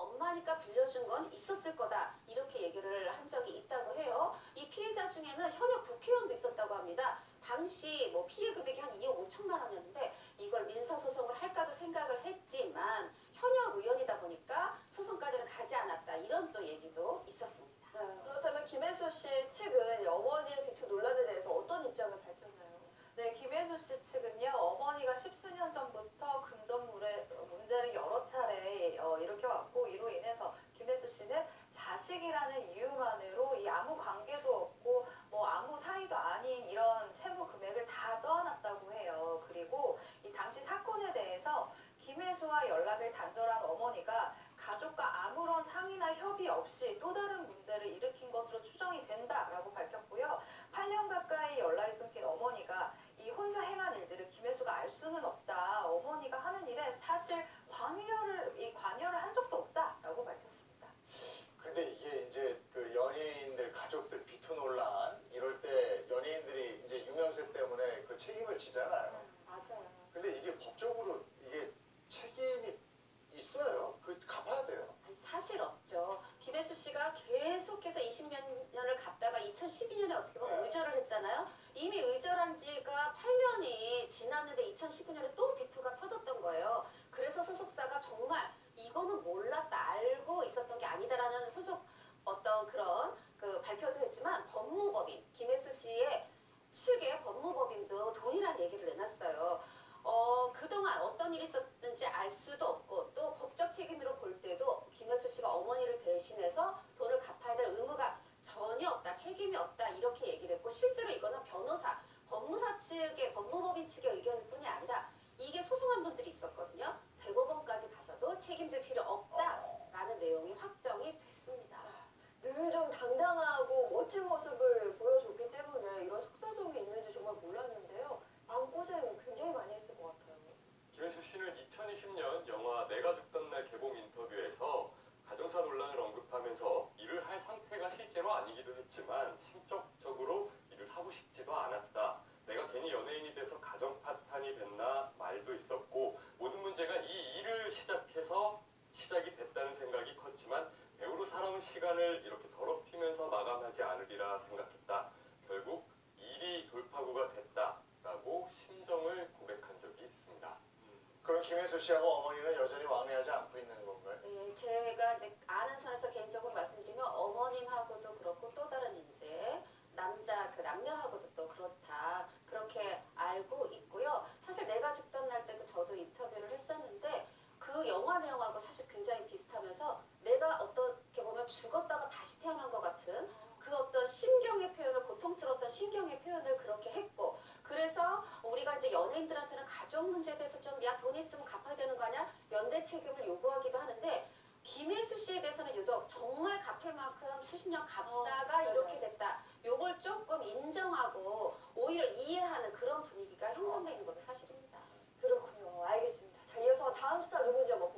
엄마니까 빌려준 건 있었을 거다. 이렇게 얘기를 한 적이 있다고 해요. 이 피해자 중에는 현역 국회의원도 있었다고 합니다. 당시 뭐 피해 금액이 한 2억 5천만 원이었는데 이걸 민사소송을 할까도 생각을 했지만 현역 의원이다 보니까 소송까지는 가지 않았다. 이런 또 얘기도 있었습니다. 네, 그렇다면 김혜수 씨 측은 어머니의 비투 논란에 대해서 어떤 입장을 밝혔나요? 네, 김혜수 씨 측은요, 어머니가 십수년 전부터 금전물의 문제를 여러 차례 일으켜왔고, 이로 인해서 김혜수 씨는 자식이라는 이유만으로 이 아무 관계도 없고, 뭐 아무 사이도 아닌 이런 채무 금액을 다 떠안았다고 해요. 그리고 이 당시 사건에 대해서 김혜수와 연락을 단절한 어머니가 가족과 아무런 상의나 협의 없이 또 다른 문제를 일으킨 것으로 추정이 된다라고 밝혔고요. 8년 가까이 연락이 끊긴 어머니가 이 혼자 행한 일들을 김혜수가 알 수는 없다. 어머니가 하는 일에 사실 관여를 한 적도 없다라고 밝혔습니다. 근데 이게 이제 그 연예인들 가족들 비투 논란 이럴 때 연예인들이 이제 유명세 때문에 그 책임을 지잖아요. 맞아요. 근데 이게 법적으로 이게 책임이 있어요. 그 갚아야 돼요. 아니, 사실 없죠. 김혜수 씨가 계속해서 20몇 년을 갚다가 2012년에 어떻게 보면 의절을 했잖아요. 이미 의절한 지가 8년이 지났는데 2019년에 또 비투가 터졌던 거예요. 그래서 소속사가 정말 이거는 몰랐다, 알고 있었던 게 아니다라는 소속 어떤 그런 그 발표도 했지만 법무법인, 김혜수 씨의 측의 법무법인도 동일한 얘기를 내놨어요. 그동안 어떤 일이 있었는지 알 수도 없고 또 법적 책임으로 볼 때도 김혜수 씨가 어머니를 대신해서 돈을 갚아야 될 의무가 전혀 없다, 책임이 없다 이렇게 얘기를 했고 실제로 이거는 변호사, 법무사 측의 법무법인 측의 의견일 뿐이 아니라 이게 소송한 분들이 있었거든요. 대법원까지 가서도 책임질 필요 없다라는 내용이 확정이 됐습니다. 늘 좀 당당하고 멋진 모습을 보여줬기 때문에 이런 속사정이 있는지 정말 몰랐는데요. 마음고생 굉장히 많이 했을 것 같아요. 김혜수 씨는 2020년 영화 내가 죽던 날 개봉 인터뷰에서 가정사 논란을 언급하면서 일을 할 상태가 실제로 아니기도 했지만 심적적으로 일을 하고 싶지도 않았다. 내가 괜히 연예인이 돼서 가정 파탄이 됐나 말도 있었고 모든 문제가 이 일을 시작해서 시작이 됐다는 생각이 컸지만 배우로 살아온 시간을 이렇게 더럽히면서 마감하지 않으리라 생각했다. 결국 일이 돌파구가 됐다라고 심정을 고백한 적이 있습니다. 그럼 김혜수 씨하고 어머니는 여전히 왕래하지 않고 있는 건가요? 네, 제가 이제 아는 선에서 개인적으로 말씀드리면 어머님하고도 그렇고 또 다른 이제 남녀하고도 또 그렇다 그렇게 알고 있고요. 사실 내가 죽던 날 때도 저도 인터뷰를 했었는데 그 영화 내용하고 사실 굉장히 비슷하면서 내가 어떻게 보면 죽었다가 다시 태어난 것 같은 그 어떤 심경의 표현을 고통스러웠던 심경의 표현을 그렇게 했고 그래서 우리가 이제 연예인들한테는 가족 문제에 대해서 좀 야 돈 있으면 갚아야 되는 거 아니야? 연대 책임을 요구하기도 하는데 김혜수 씨에 대해서는 유독 정말 갚을 만큼 수십 년 갚다가 이렇게 됐다. 요걸 조금 인정하고 오히려 이해하는 그런 분위기가 형성되어 있는 것도 사실입니다. 그렇군요. 알겠습니다. 자, 이어서 다음 스타 누군지 한번